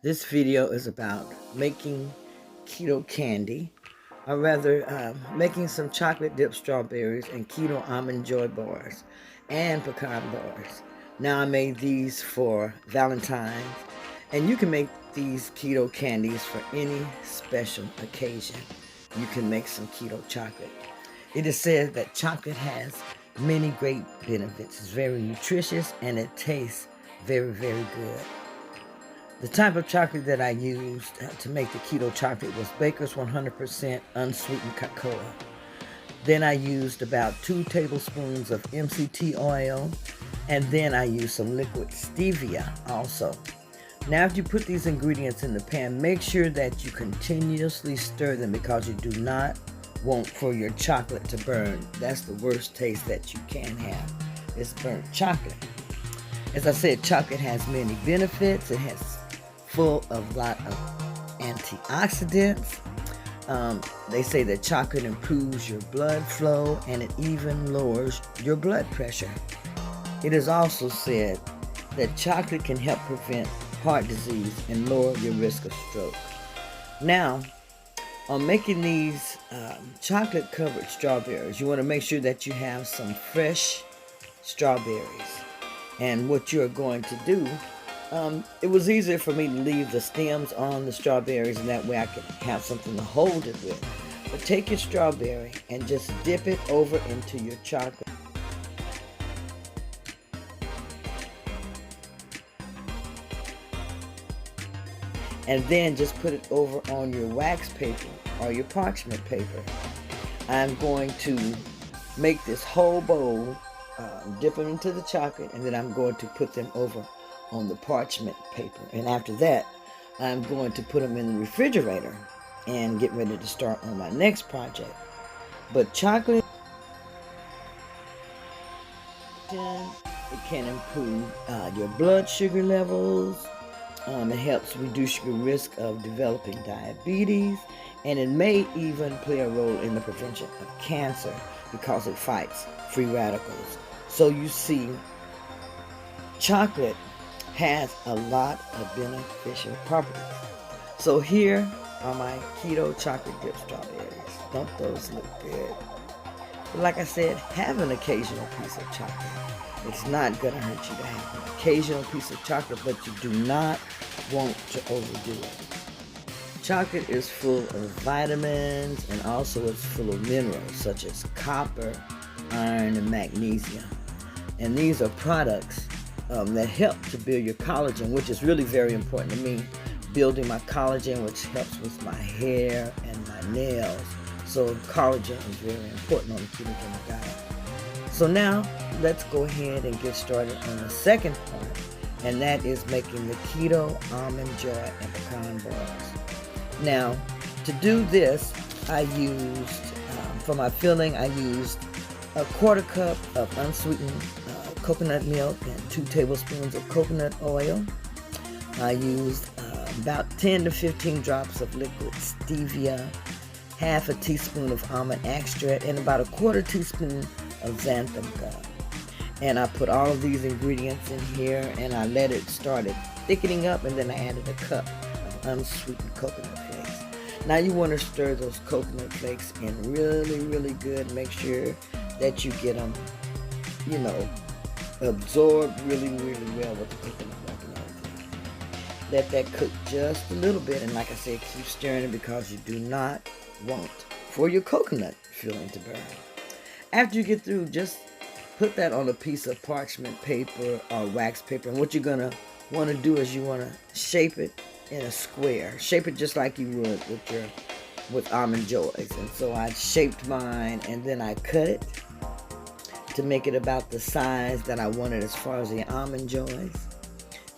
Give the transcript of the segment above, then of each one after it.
This video is about making keto candy, or rather making some chocolate dipped strawberries and keto almond joy bars and pecan bars. Now I made these for Valentine, and you can make these keto candies for any special occasion. You can make some keto chocolate. It is said that chocolate has many great benefits. It's very nutritious and it tastes very, very good. The type of chocolate that I used to make the keto chocolate was Baker's 100% unsweetened cocoa. Then I used about 2 tablespoons of MCT oil, and then I used some liquid stevia also. Now after you put these ingredients in the pan, make sure that you continuously stir them because you do not want for your chocolate to burn. That's the worst taste that you can have, is burnt chocolate. As I said, chocolate has many benefits. It has full of a lot of antioxidants. They say that chocolate improves your blood flow and it even lowers your blood pressure. It is also said that chocolate can help prevent heart disease and lower your risk of stroke. Now, on making these chocolate covered strawberries, you want to make sure that you have some fresh strawberries. And what you're going to do, it was easier for me to leave the stems on the strawberries, and that way I could have something to hold it with. But take your strawberry and just dip it over into your chocolate. And then just put it over on your wax paper or your parchment paper. I'm going to make this whole bowl, dip them into the chocolate, and then I'm going to put them over on the parchment paper. And after that, I'm going to put them in the refrigerator and get ready to start on my next project. But chocolate, it can improve your blood sugar levels. It helps reduce your risk of developing diabetes, and it may even play a role in the prevention of cancer because it fights free radicals. So you see, chocolate has a lot of beneficial properties. So here are my keto chocolate dipped strawberries. Don't those look good? But like I said, have an occasional piece of chocolate. It's not going to hurt you to have an occasional piece of chocolate, but you do not want to overdo it. Chocolate is full of vitamins, and also it's full of minerals such as copper, iron, and magnesium. And these are products that help to build your collagen, which is really very important to me. Building my collagen, which helps with my hair and my nails. So collagen is very important on the ketogenic diet. So now let's go ahead and get started on the second part, and that is making the keto almond joy and pecan bars. Now, to do this, I used, for my filling, I used a 1/4 cup of unsweetened coconut milk and 2 tablespoons of coconut oil. I used about 10 to 15 drops of liquid stevia, half a teaspoon of almond extract, and about a 1/4 teaspoon of xanthan gum. And I put all of these ingredients in here, and I let it start thickening up, and then I added a cup of unsweetened coconut flakes. Now you want to stir those coconut flakes in really, really good. Make sure that you get them, absorbed really, really well with the coconut milk and everything. Let that cook just a little bit, and like I said, keep stirring it because you do not want for your coconut filling to burn. After you get through, just put that on a piece of parchment paper or wax paper, and what you're gonna want to do is you want to shape it in a square. Shape it just like you would with almond joys. And so I shaped mine, and then I cut it to make it about the size that I wanted as far as the almond joys.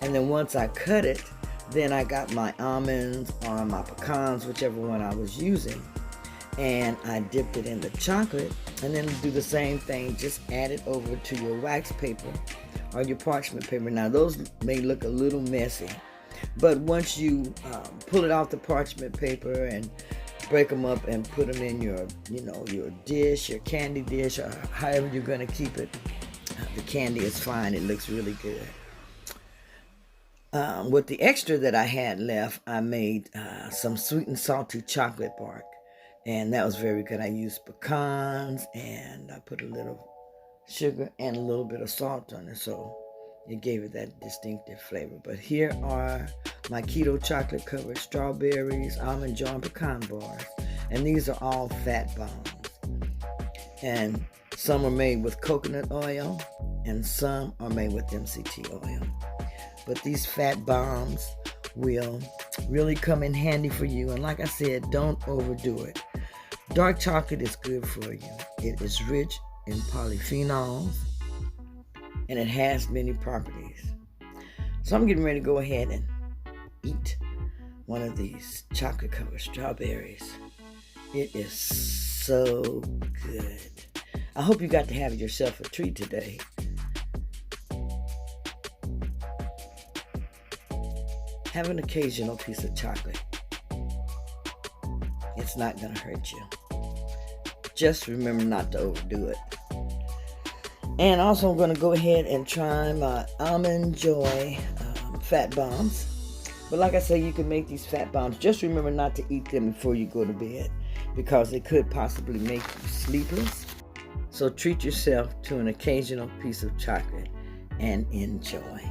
And then once I cut it, then I got my almonds or my pecans, whichever one I was using, and I dipped it in the chocolate, and then do the same thing. Just add it over to your wax paper or your parchment paper. Now those may look a little messy, but once you pull it off the parchment paper and break them up and put them in your dish, your candy dish, or however you're going to keep it, the candy is fine. It looks really good. With the extra that I had left, I made some sweet and salty chocolate bark. And that was very good. I used pecans and I put a little sugar and a little bit of salt on it. So it gave it that distinctive flavor. But here are my keto chocolate covered strawberries, almond joy, and pecan bars. And these are all fat bombs. And some are made with coconut oil and some are made with MCT oil. But these fat bombs will really come in handy for you. And like I said, don't overdo it. Dark chocolate is good for you. It is rich in polyphenols and it has many properties. So I'm getting ready to go ahead and eat one of these chocolate covered strawberries. It is so good. I hope you got to have yourself a treat today. Have an occasional piece of chocolate. It's not going to hurt you. Just remember not to overdo it. And also I'm going to go ahead and try my Almond Joy fat bombs. But like I say, you can make these fat bombs. Just remember not to eat them before you go to bed because they could possibly make you sleepless. So treat yourself to an occasional piece of chocolate and enjoy.